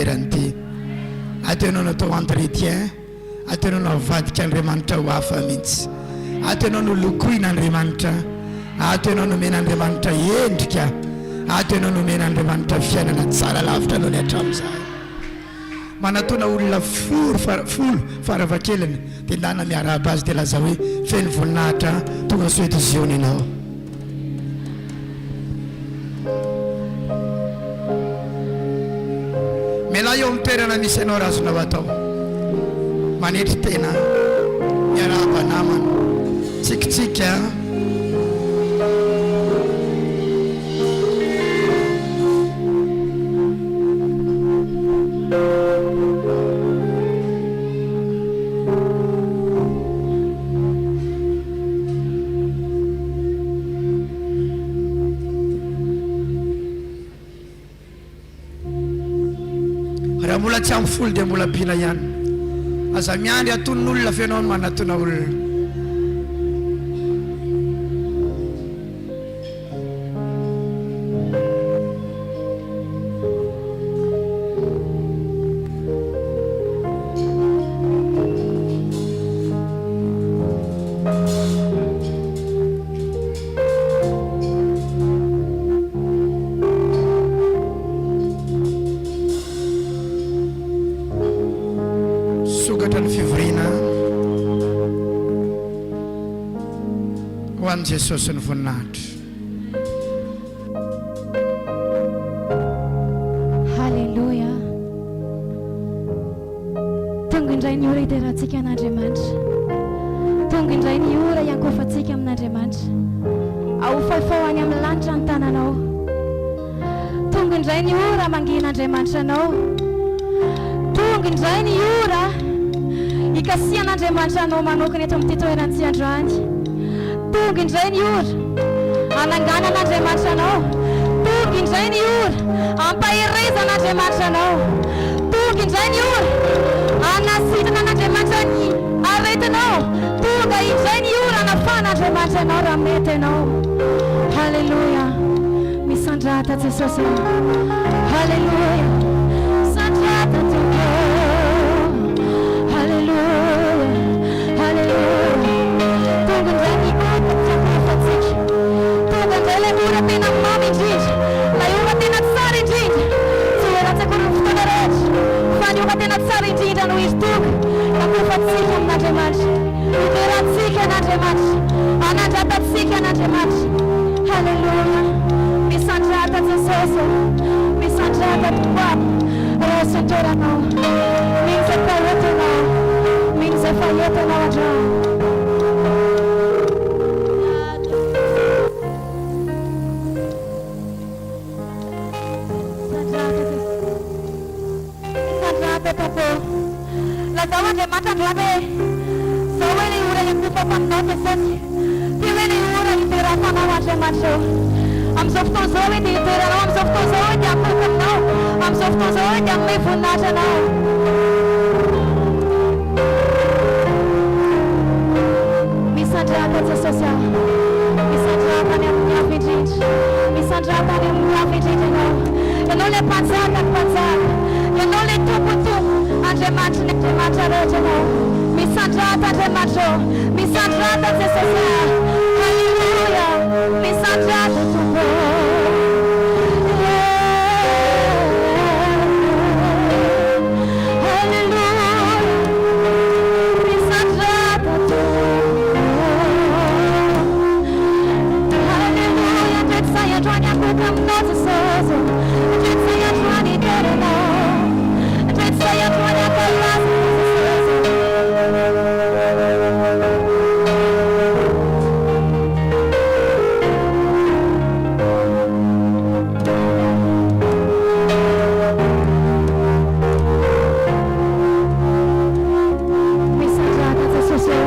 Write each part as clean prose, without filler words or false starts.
toerany ty atenao natao entretien atenao navadika Andriamanitra ho hafa mihitsy atenao no lokoina Andriamanitra atenao no mena Andriamanitra endrika atenao no mena Andriamanitra fiainana tsara lavitra aloha ny hatramin'izay manatona olona folo faravakelany dia ndana miarahaba azy dia laza hoe feno voninahitra tonga soety ziony ianao mela eo amin'ny toerana misy ianao razonao atao manetry tena miarahaba namana tsikitsika mbola tsy amin'ny folo dia mbola pila ihany aza miandry atonon'olona fianao no manatona olona Jesosy ny voninahitra. Halleluja. Tonga indray ny ora hiderahantsika an'Andriamanitra. Tonga indray ny ora hiankofantsika amin'Andriamanitra. Ahofaofao any amin'ny lanitra ny tananao. Tonga indray ny ora mangin'Andriamanitra anao. Tonga indray ny ora hikasihan'Andriamanitra anao manokana eto amin'ity toerantsy androany. Tonga indray ny ora hananganan'Andriamanitra anao. Tonga indray ny ora hampahirezan'Andriamanitra anao. Tonga indray ny ora hanasitana n'Andriamanitra ny aretinao. Tonga indray ny ora hanafan'Andriamanitra anao raha mety ianao. Halleluja. Misandrata Jesosy. Halleluja. Misandrata Tonga. Halleluja. Halleluja. Tonga indray ny ora hafatsika. Tonga indray ilay ora tena mamy indrindra. Ilay ora tena tsara indrindra. Tsy hoerantsika ny fotoana rehetra. Fa ny ora tena tsara indrindra no izy tonga. Hakofantsika amin'Andriamanitra. Hiverantsika an'Andriamanitra. Hanandratantsika an'Andriamanitra. Halleluja. Misandrata Jesosy. Misandrata Papa. Roso ny toeranao. Miny izay fahetanao. Miny izay fahetanao androany. Lazao Andriamanitra androany zao hoe ilay ora hiakofafanao Jesosy. Ty hoe ilay ora hiterantanao Andriamanitra. Amin'izao fotoana izao hoe dia hiteranao. Amin'izao fotoana izao hoe dia hakofanao. Amin'izao fotoana izao hoe dia hanome voninahitra anao. Misandrata Jesosy. Misandrata any amin'ny hafa indrindra. Misandrata any amin'ny hafa indrindra ianao. Ianao ilay mpanjaka ny mpanjaka. Ianao ilay tompotompo. Andriamanitra ny Andriamanitra rehetra ianao. Misandrata Andriamanitra. Misandrata Jesosy. Halleluja. Misandrata Tompo. Halleluja. Misandrata Tompo. Halleluja. Ndreto say androany akoka aminao Jesosy. Ndreto say androany hiteranao. Ndreto say androany ankalaza Jesosy. Misandrata Jesosy.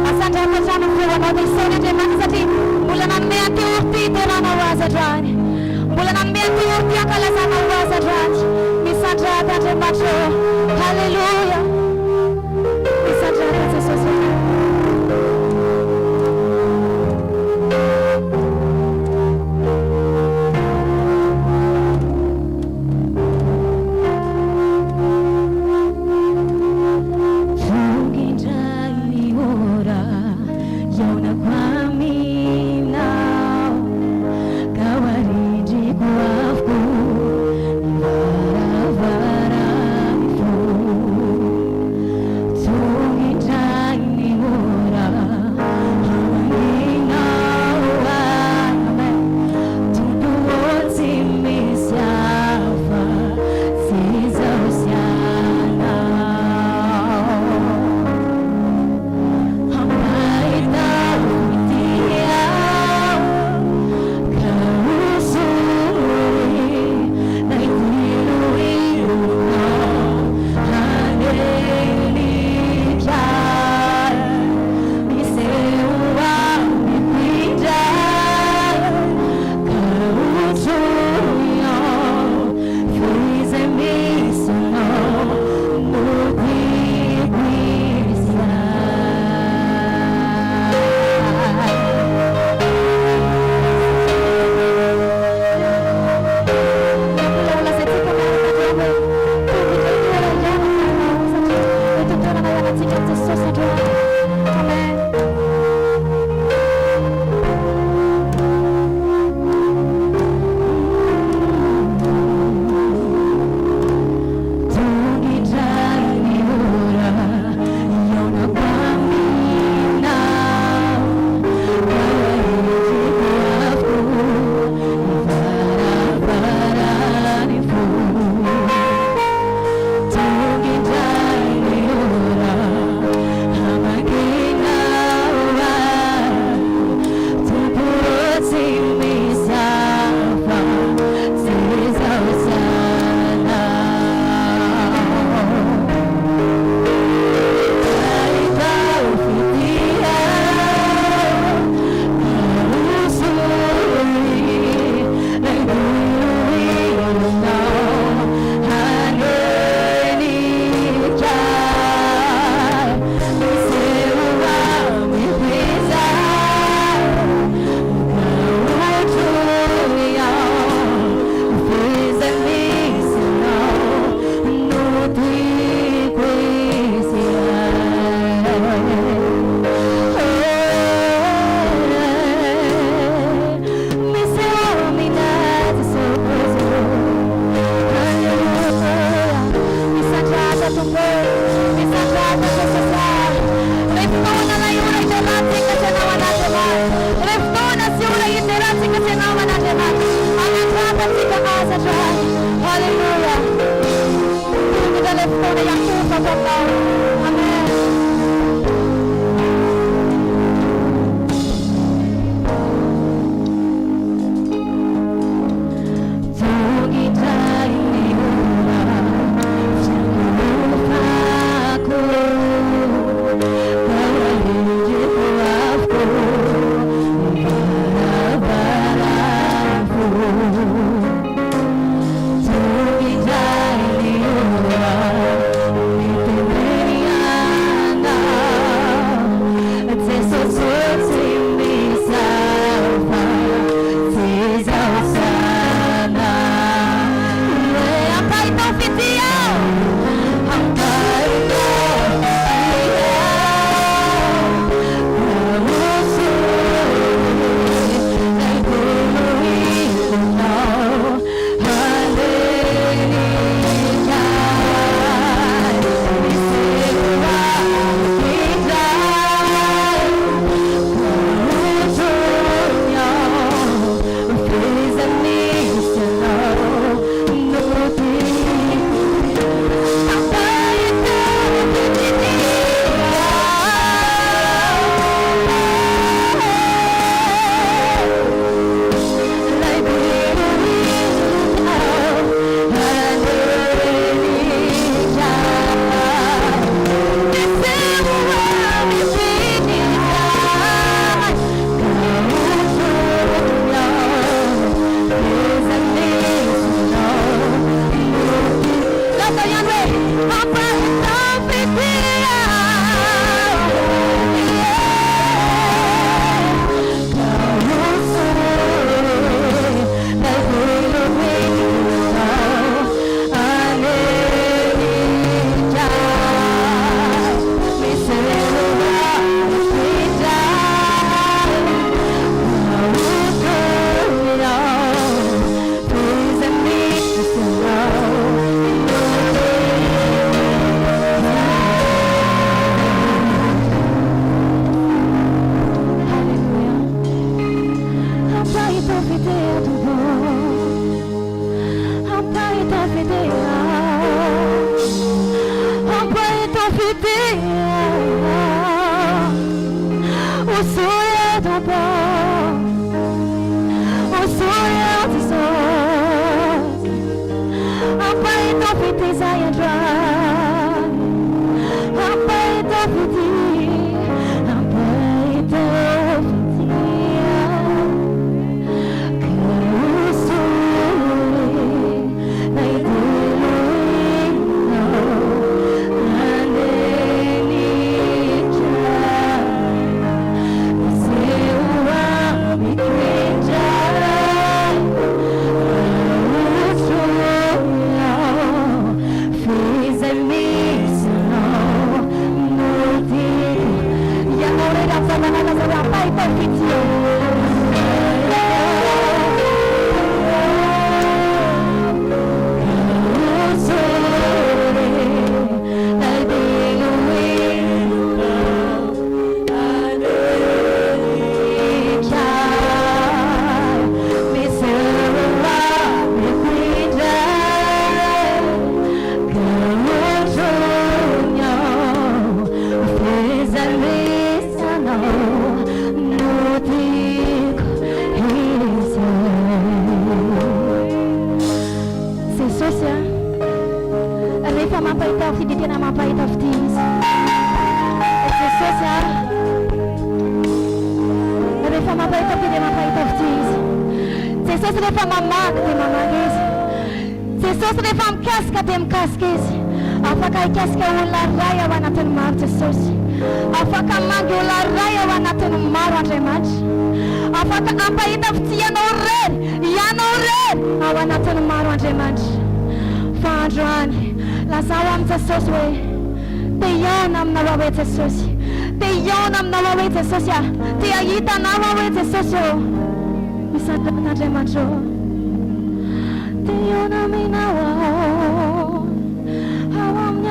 Asandrata hatrany feonao dia isaony Andriamanitra satria mbola nanome an'ity ora ity hiteranao azy androany. Mbola nanome an'ity ora ity hankalazanao azy androany. Misandrata Andriamanitra. Halleluja. Misandrata Jesosy.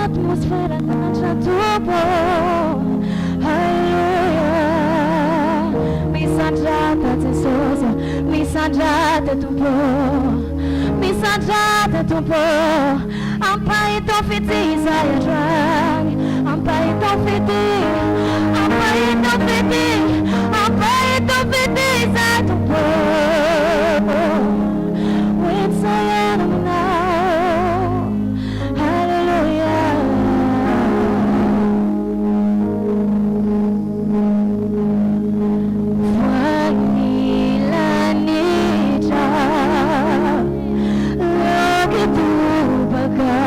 Atmosphere de ton pot, misanja de ton pot, ampai ton fiti saya drang, ampai ton fiti, ampai ton fiti, ampai ton fiti saya ton pot. When saya now, hallelujah. Look at you, Baga.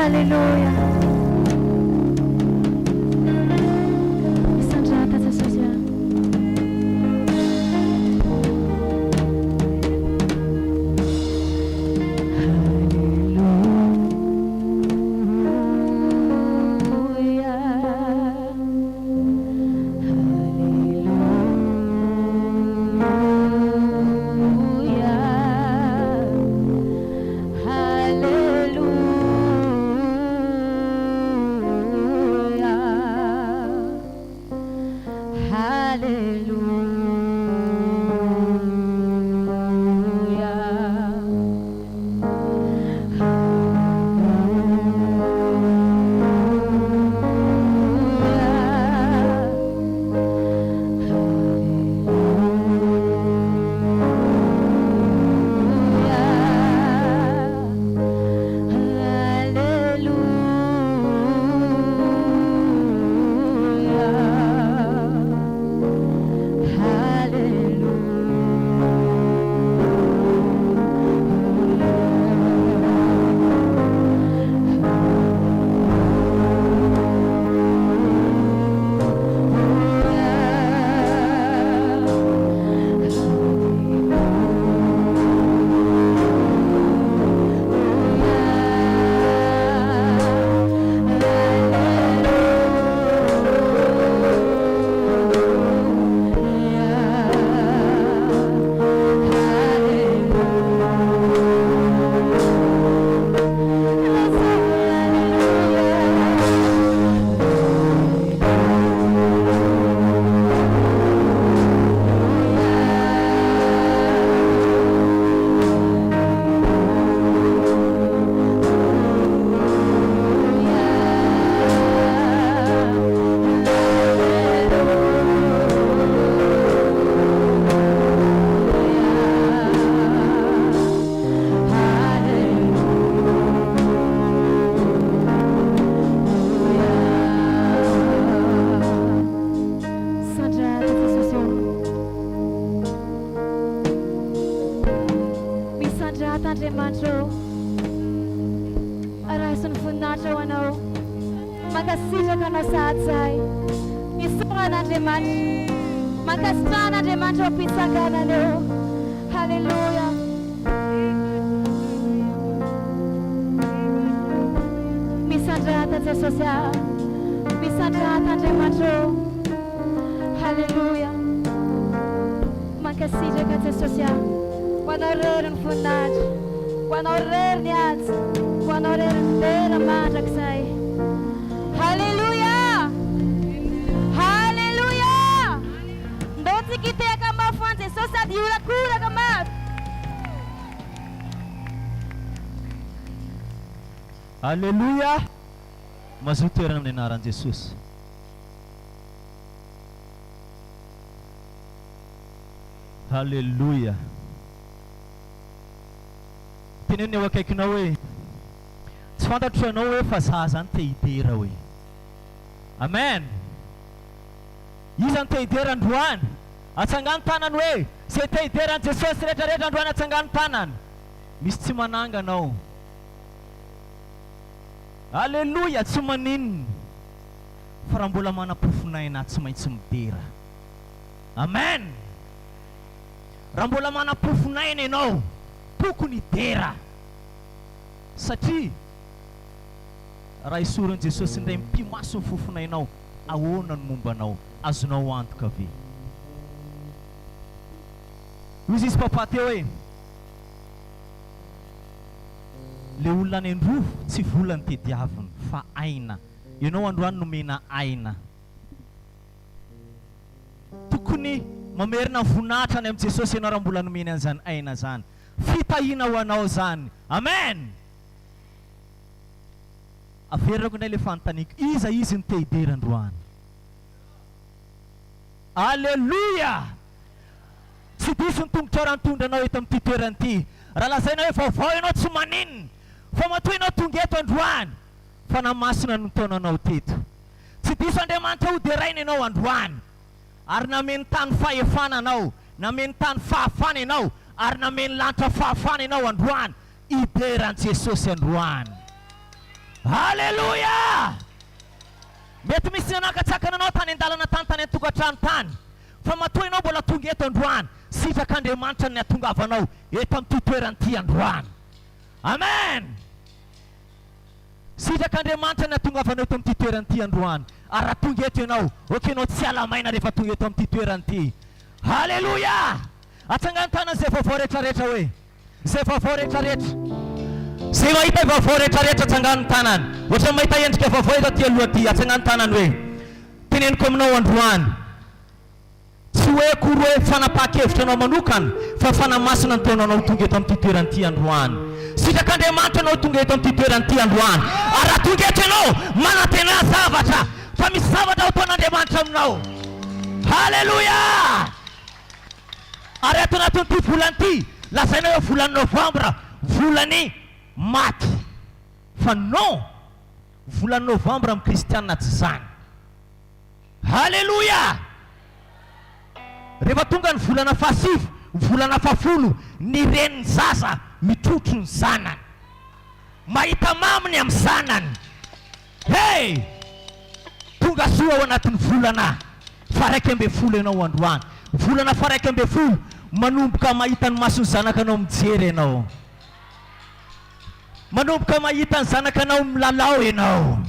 Haleluya. Misandrata Jesús ya. Haleluya. Mazutoerana amin'ny anaran'i Jesosy. Haleluya. Teneniny eo akaikinao hoe tsy fantatro ianao hoe fa za zany te hidera hoe. Amen. Izy zany te hidera androany. Atsangano tanany hoe zay te hideran'i Jesosy rehetrarehetra androany atsangano tanany. Misy tsy mananga anao. Haleluya, tsy maninona fa raha mbola manam-pofonaina tsy maintsy midera. Amen. Raha mbola manam-pofonaina ianao tokony hidera satria raha isoran'i Jesosy indray mpimaso ny fofonainao ahoana ny mombanao, azonao antoka ve? Hoy izy papa teo hoe le olona any androvo tsy vola ny tediaviny fa aina. Ianao androany nomena aina. Tokony mamerina voninahitra any amin'ny Jesosy ianao raha mbola nomena an'izany aina zany. Fitahiana ho anao zany. Amen. Averako indray le fanontaniako, iza izy ny te hidera androany? Aleluia. Tsy diso ny tongotra raha nitondra anao eto amin'ity toerana ity. Raha lazainao hoe vaovao ianao tsy maninona fa matoa ianao tonga eto androany fa namasina no taonanao teto. Tsy diso Andriamanitra ho deraina ianao androany ary nameny tany fahefana anao, nameny tany fahafana ianao ary nameny lanitra fahafana ianao androany. Hideran'i Jesosy androany. Haleluya! Mety misy anakatsakana anao tany an-dalana tany an-tokantrano tany. Fa matoa ianao mbola tonga eto androany. Sitrak'Andriamanitra ny atongavanao eto amin'ity toerana ity androany. Amen! Sitrak'Andriamanitra ny atongavanao eto amin'ity toerana ity androany. Raha tonga eto ianao, okenao tsy alamaina rehefa tonga eto amin'ity toerana ity. Haleluya! Atsangano tanana izay vaovao rehetrarehetra hoe. Izay vaovao rehetrarehetra. Zay mahita vaovao rehetrarehetra atsangano tanana. Ohatra mahita endrika vaovao eto aty aloha aty, atsangano tanana hoe. Teneniko aminao androany. Tsy hoe kory hoe fanapaha-kevitra anao manokana, fa fanamasina ny taonanao tonga eto amin'ity toerana ity androany. Sitrak'Andriamanitra anao tonga eto amin'ity toerana ity androany. Raha tonga eto ianao manantena zavatra, fa misy zavatra ataon'Andriamanitra aminao. Haleluya! Ary ato anatin'ity volana ity, lazaina hoe volana Novambra, volany maty. Fa non, volana Novambra amin'ny kristianina tsy zany. Haleluya! Rehefa tonga ny volana fahasivy, volana fahafolo, ny reniny zaza mitrotro ny zanany. Mahita maminy amin'ny zanany. Hey! Tonga soa ao anatin'ny volana faraiky amby folo ianao androany. Volana faraiky amby folo, manomboka mahita ny masony zanakanao mijery ianao. Manomboka mahita ny zanakanao milalao ianao.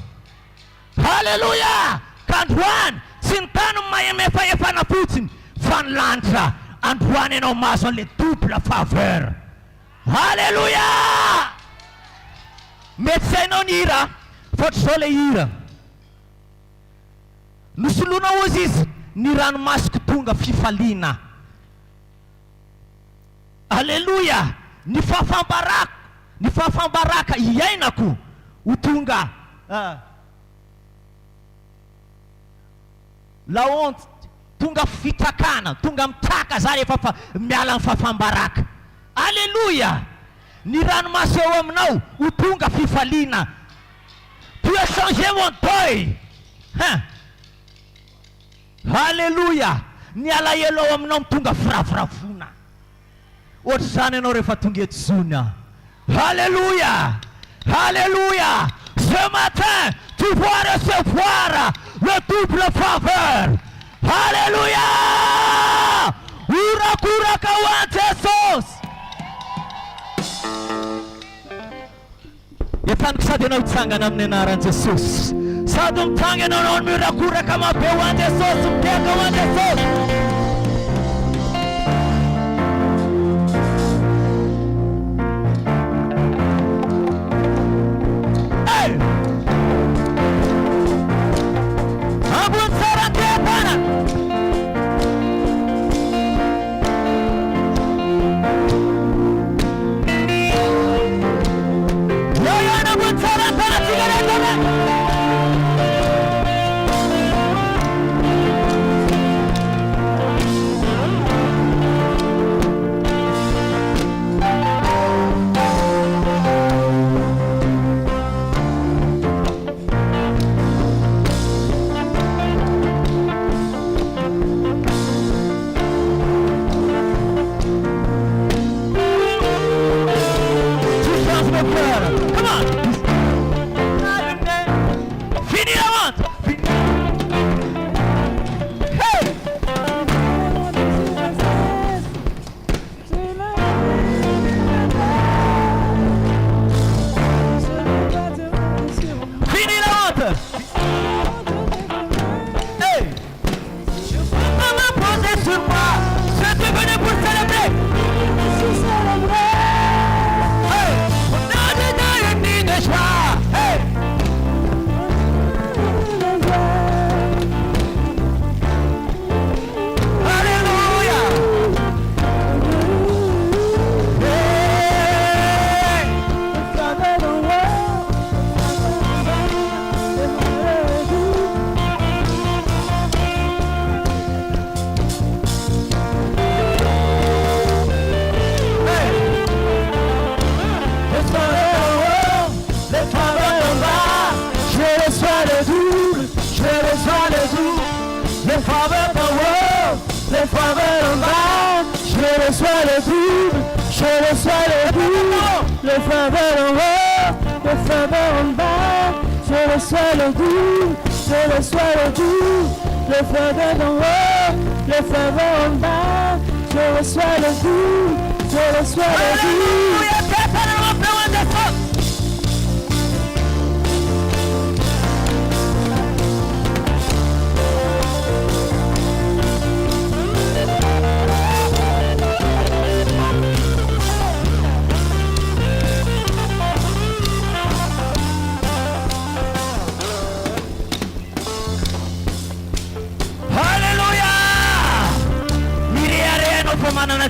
Haleluya! Ka androany, tsy ny tany maemefaefana fotsiny, fa ny lanitra androany ianao mahazo an'le double faveur. Haleluya! Mety tsy hainao ny hira, fa ohatr'izao le hira. Nosoloina ozy izy, ny ranomasoko tonga fifaliana. Haleluya! Ny fahafambaraka iainako ho tonga la honte, tonga fitrakana, tonga mitraka za rehefa miala ny fahafambaraka. Haleluya! Ny ranomasy eo aminao ho tonga fifaliana. Tu as changé mon deuil. Haleluya! Ny alahelo ao aminao mitonga firavorafona. Ohatry zany ianao rehefa tonga eto zona. Haleluya! Haleluya! Ce matin, tu vas recevoir le double faveur. Haleluya! Urakuraka wa Jesus. Efaniko sady ianao hitsangana amin'ny anaran'i Jesosy. Sady mitangana ianao ny mirakoraka mabe ho an'i Jesosy, miteka ho an'i Jesosy. Les faveurs power, les faveurs en bas. Je reçois le double, je reçois le double. Les faveurs en haut, le ferveur en bas, je reçois le goût, je reçois le goût, le ferveur en haut, le ferveur en bas, je reçois le goût, je reçois le goût.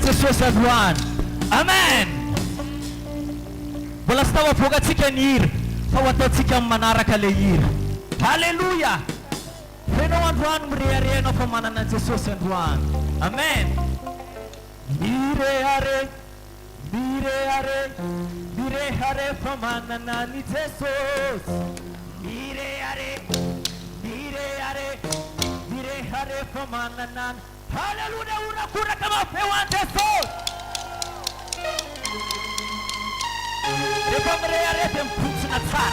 Yesus Tuhan. Amen. Bola stawa poga tsika nir, fa watatsika manaraka le hira. Haleluya. Feno androan miriareno fa manana Yesus Tuhan. Amen. Mire hare fa manana ni Jesus. Mire hare fa manana. Haleluya, unakura kama pewan Jesus. Depa mreare tempus na tsar.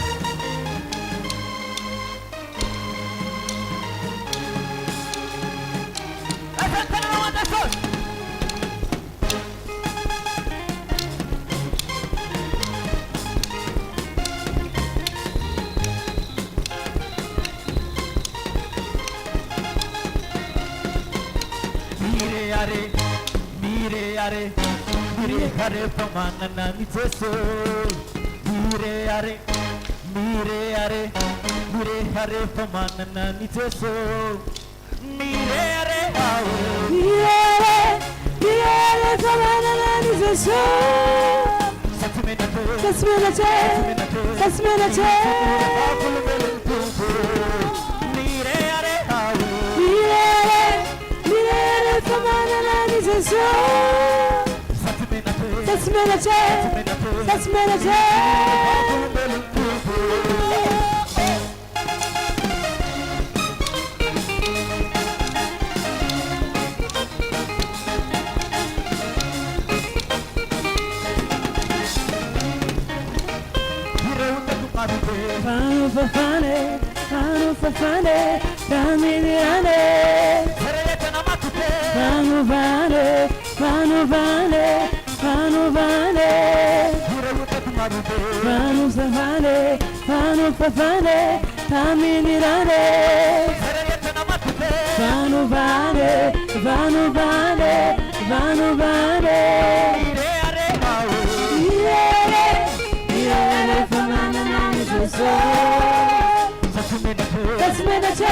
Asante na Jesus. Mire hare pamanana ni Jesus. Mire hare pamanana ni Jesus. Mire hare pamanana ni Jesus. Sasminate. Mire hare pamanana ni Jesus. Sasminate. Fafane, Tamiliane, Vanuvane, Vanufafane, Tamiliane, Vanuvane, Sasminate.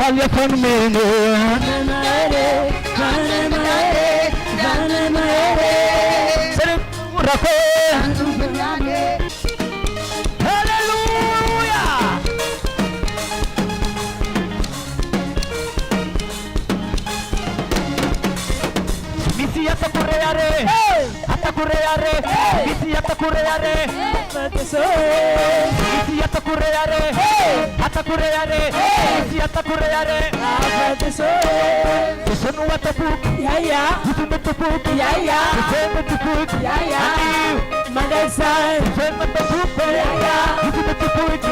Faglia con me, Hallelujah. Misi atakureare, misi atakureare, misi atakureare. Sono atapuk, itu metapuk, itu metapuk, Mandasai, itu metapuk, itu metapuk, itu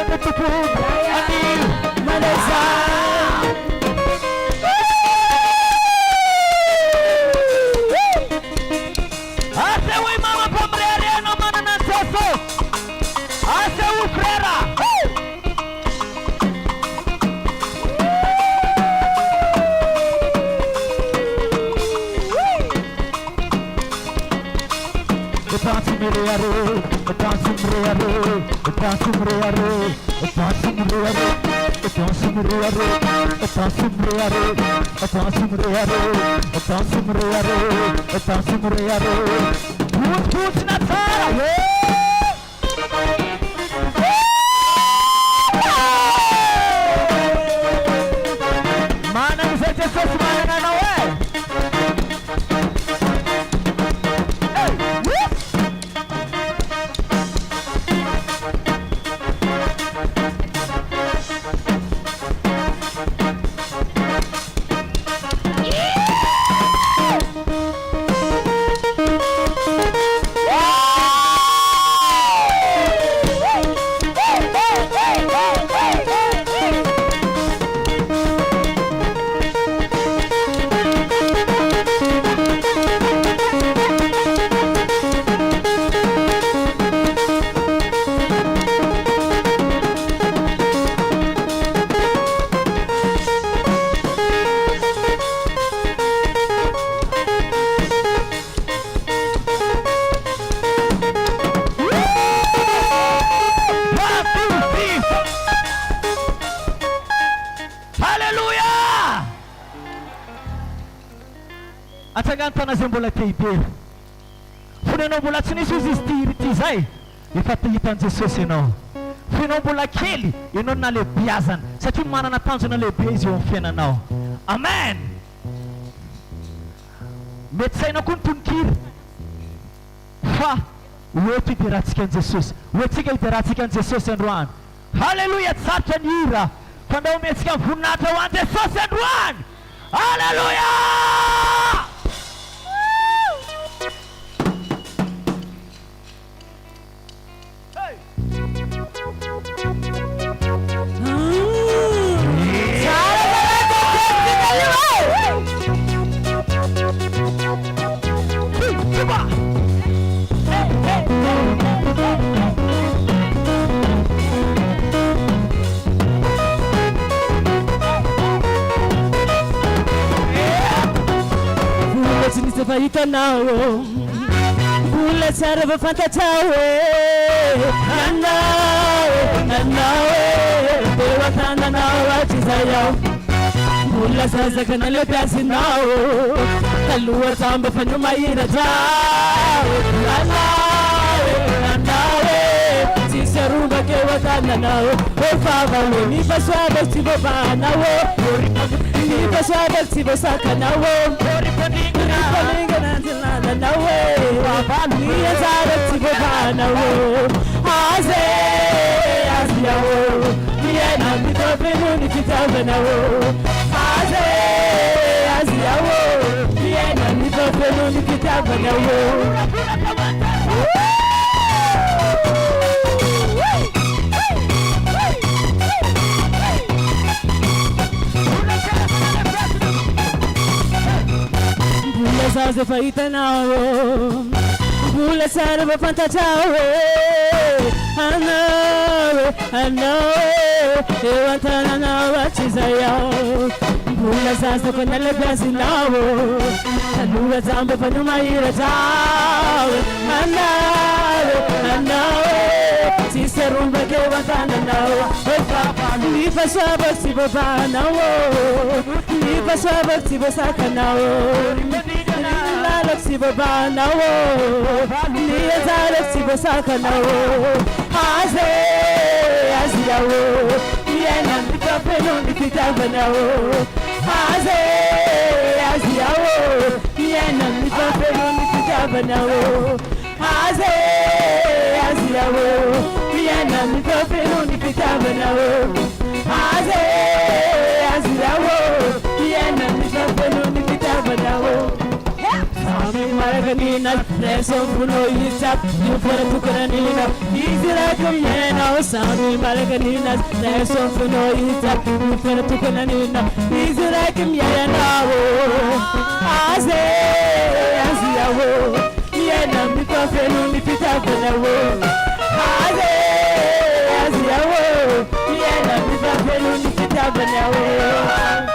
metapuk, Mandasai. Ase ui mama pombrere no manana Jesus. Ase ui frera. atsangantana zay mbola te hibery fonenao mbola tsy nisy izy izy ty zay efa te hitan Jesosy ianao fonenao mbola kely ianao nalehibiazana satria manana tanjona lehibe izy eo amin'ny fiainanao amen mety sainao koa ny tononkira fa oeto hiderahantsika an Jesosy oetsika hiderahantsika an Jesosy androany halleluja tsy sarotra ny hira fa ndao ometsika voninahitra ho an Jesosy androany halleluja Itanao Kula sarva fantatawe Anawe Dewa tanda nawa chizayao Kula sasa kana lepiasi nao Kalua tamba fanuma ina jao Anawe Sisarumba kewa tanda nao Ofava ni paswaba tibo banawo Ni paswaba tibo sakanawo Palinga nanzilana nawe Niya zara tibo nawe Aze Aziyawo Niya nambito penu nikitaba nawe Aze Aziyawo Niya nambito penu nikitaba nawe Saze faita nawe Bula sarva fantatawe Anawe Ewantana nawa chizayao Bula sasa kona lepiasi nawe Kalua zamba panuma ira tawe Anawe Sisarumba kewantana nawe Nifa swaba sibo banawo Nifa swaba sibo sakanawo Lalak sibo banawo Niya zalak sibo sakanawo Aze Aziyawo Niya nambita peno nikitaba nawo Aze Aziyawo Niya nambita peno nikitaba nawo Aze Aziyawo Niya nambita peno nikitaba nawo Aze Aziyawo Niya nambita peno nikitaba nawo Maraganina, Reso Puno Yisap, you for a Tukanina, easy like a man, Sami Maraganina, Reso Puno Yisap, you for a Tukanina, easy like a man, Aze, Aziawo, Yana, because I know if it's up in a world, Aze, Aziawo, Yana, because I know if it's up in a world.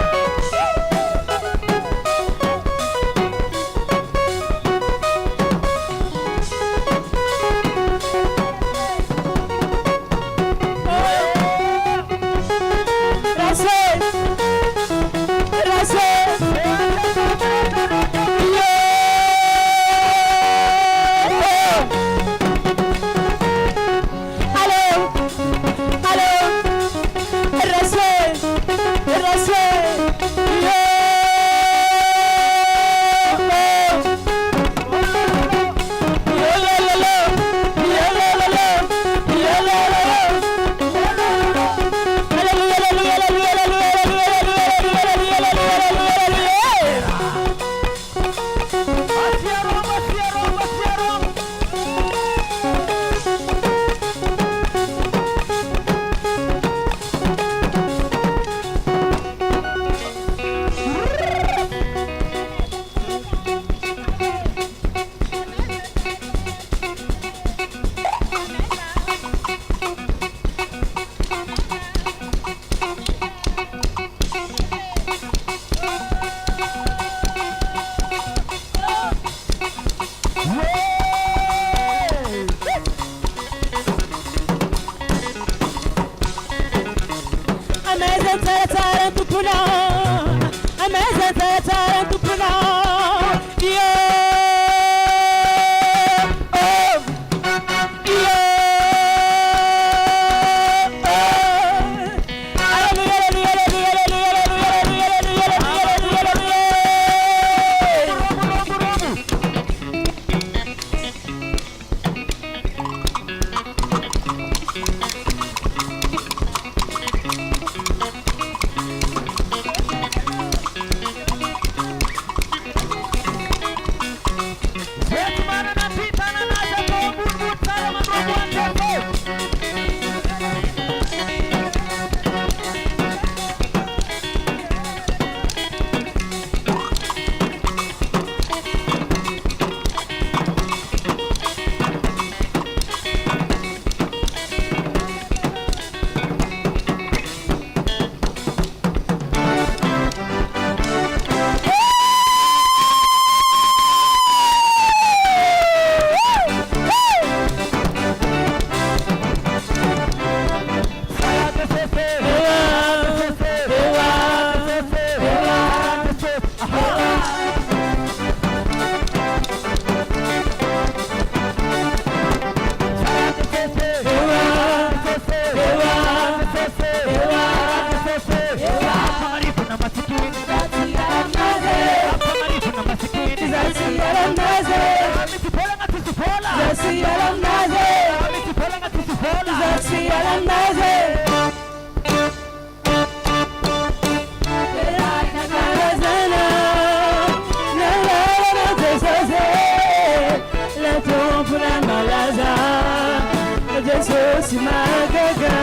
Jesus magaga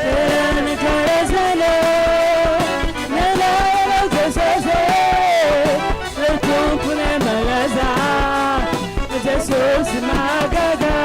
Terana karazalo Nela Jesus Le kumpune malaza Jesus magaga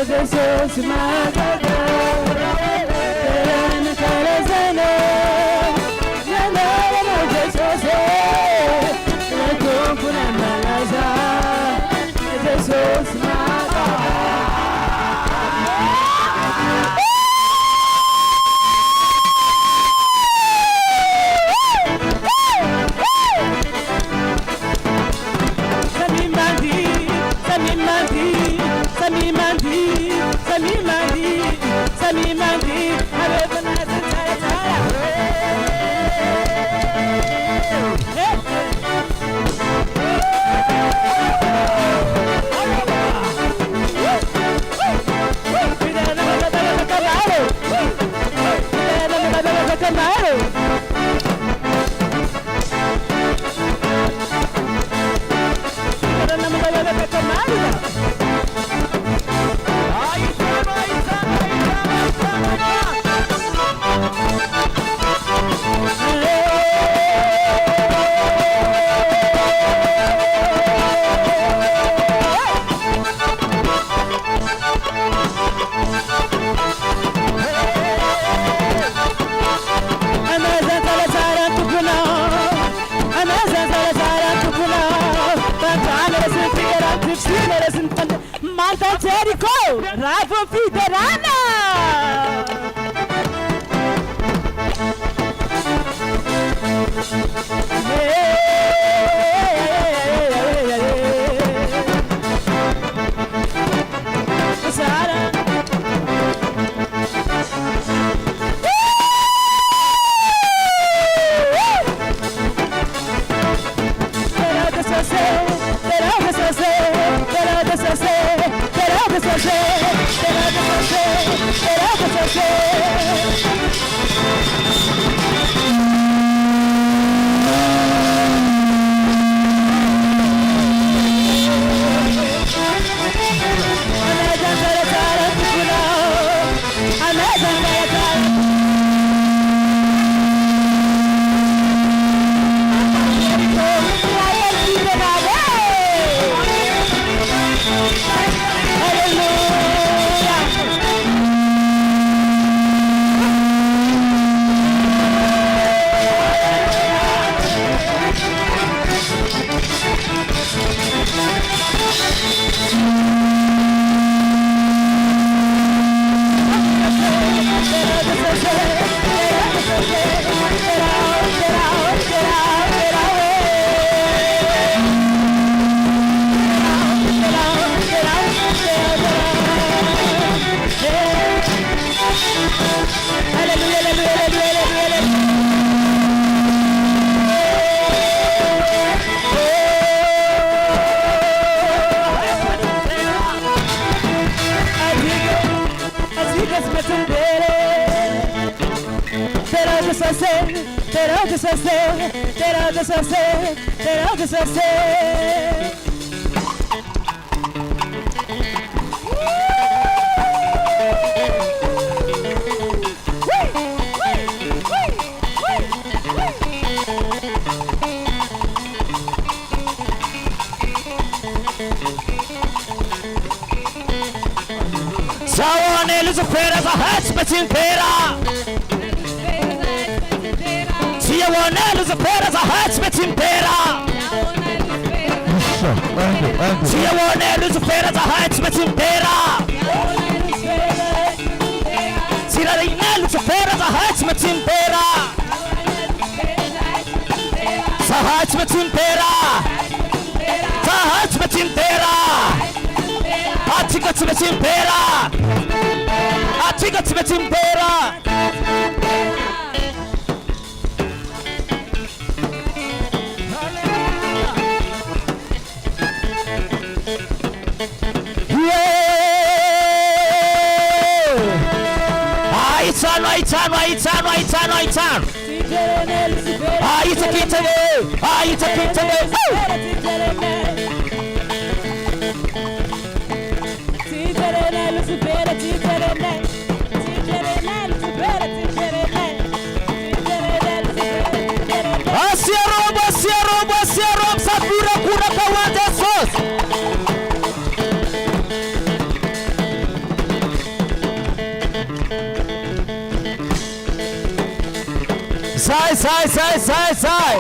Jesus magaga Terana karazalo Nela Jesus Le kumpune malaza Jesus magaga Sami mandi, Arabana Tara. Malta Jericho, Rafa Fiderana. Sawane Lucifera za hats pachimpera. Sione Lucifer zahats metimpera. Sione Lucifer zahats metimpera. Sione Lucifer zahats metimpera. Zahats metimpera. Zahats metimpera. Atika metimpera. Atika metimpera. Aitano. Asiarob sapura kura kawanda sos. Sai.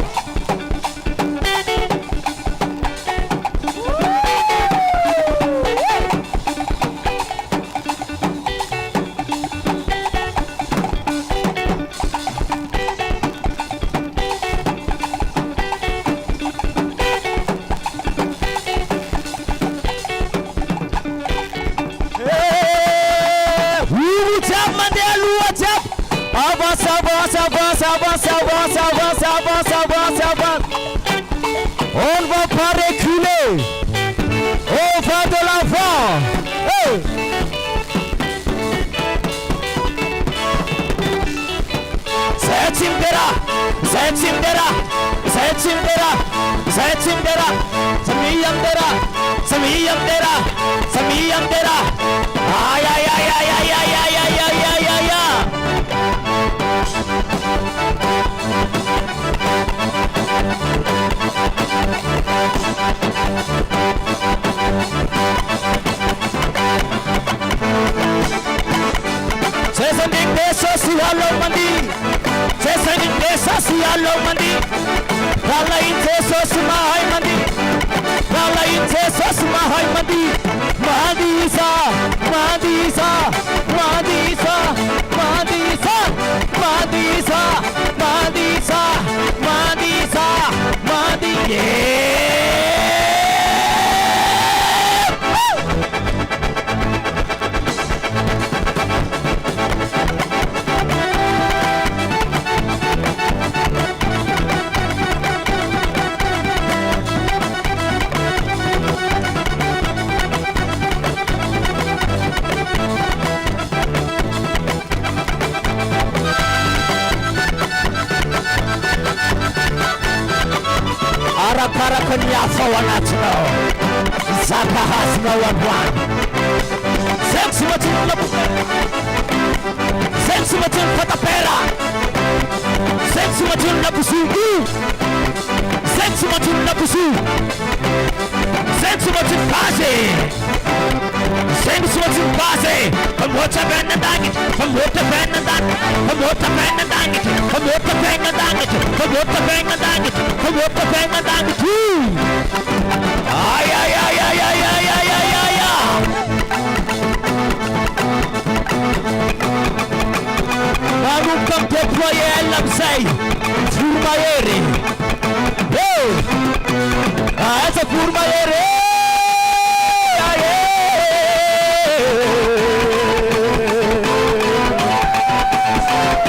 On va pas reculer. On va de l'avant. Hey. Setimbera. Samiyamdera. Ay. Sesaning desa sialo mandi. Kalain desa sumahai mandi. Para kaniafa wanatno Zaka hasna wadwan Sexy matin patapera Sexy matin napusu Sexy matin kaze Sexy matin kaze Pamota penna dangit Ay. Marukam deploye lamsay Furmayere. Hey! Asa Furmayere.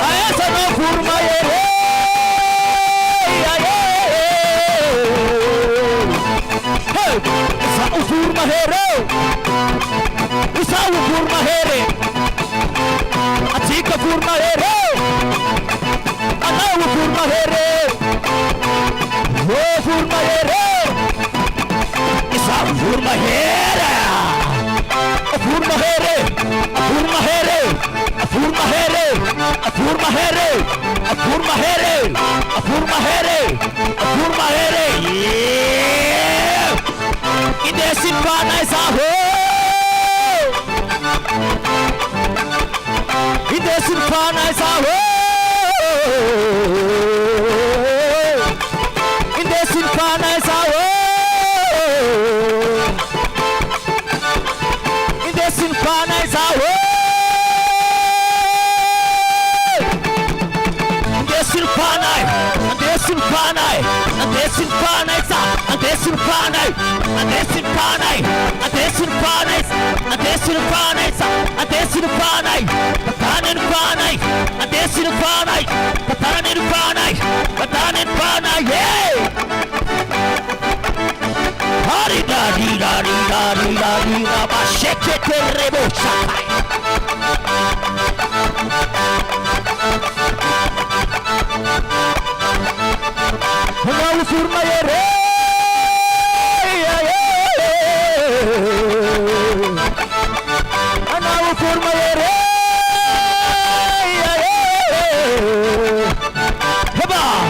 Asa no Furmayere. Hey! Sa Furmayere. Isa Furmayere. Atika Furmayere. Anaw Furmayere. Oh Furmayere. Isa Furmayere. Furmayere. Yeah. Idesin panay saho. Idesin panay saho. andesinfanay sa andesinfanay andesinfanay andesinfanay andesinfanay sa andesinfanay pataninfanay andesinfanay pataninfanay pataninfanay yeah hari dari ba shekete rebo shakai Ana ufurma yere Ana ufurma yere Heba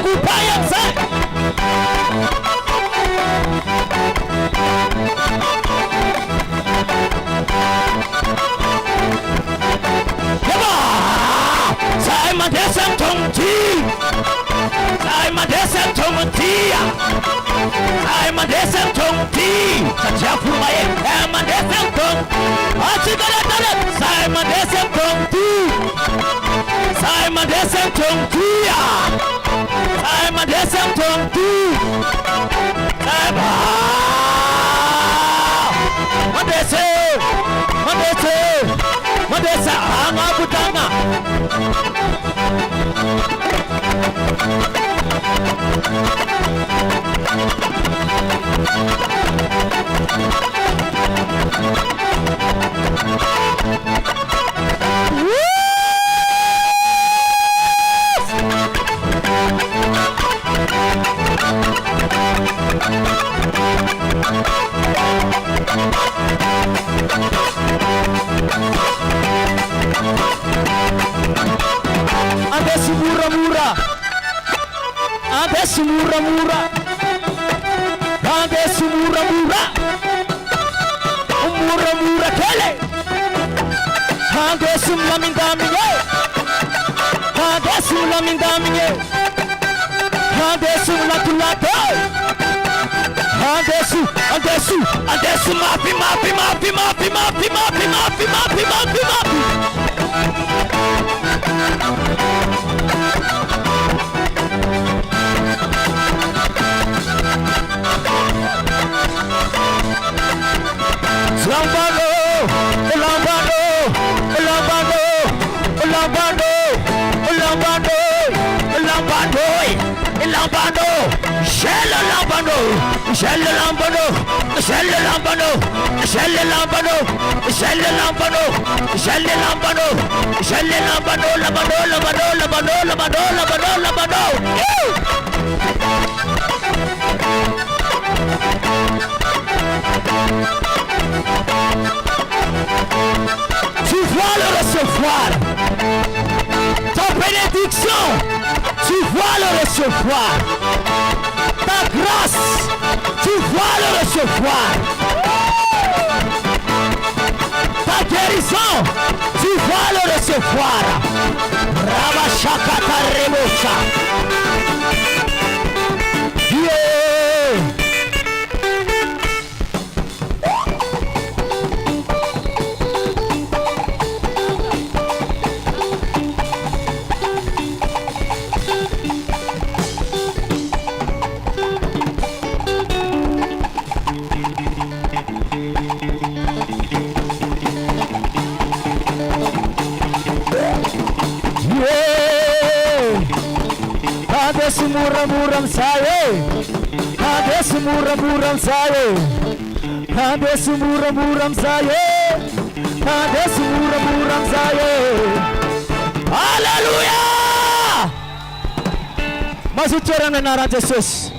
kupaya mzee Yaba Simon desem tongti Simon desem tongti Simon desem tongti Sajafu maye Simon desem tong Achigala tale Simon desem tongti Simon desem tongti Simon desem tongti Madesa anga butanga Adesso mura Adesso mura Adesso mura kele Adesso lamindamine Adesso lamindamine Adesso latulato Adesso mapi Tu vas le recevoir. Ta bénédiction, tu vas le recevoir. Ta grâce, tu vas le recevoir. Ta guérison, tu vas le recevoir. Rabashakata Rebosha. Adesso muram saya Adesso muram saya Adesso muram saya Adesso muram saya Haleluya Masih cerana nara Jesus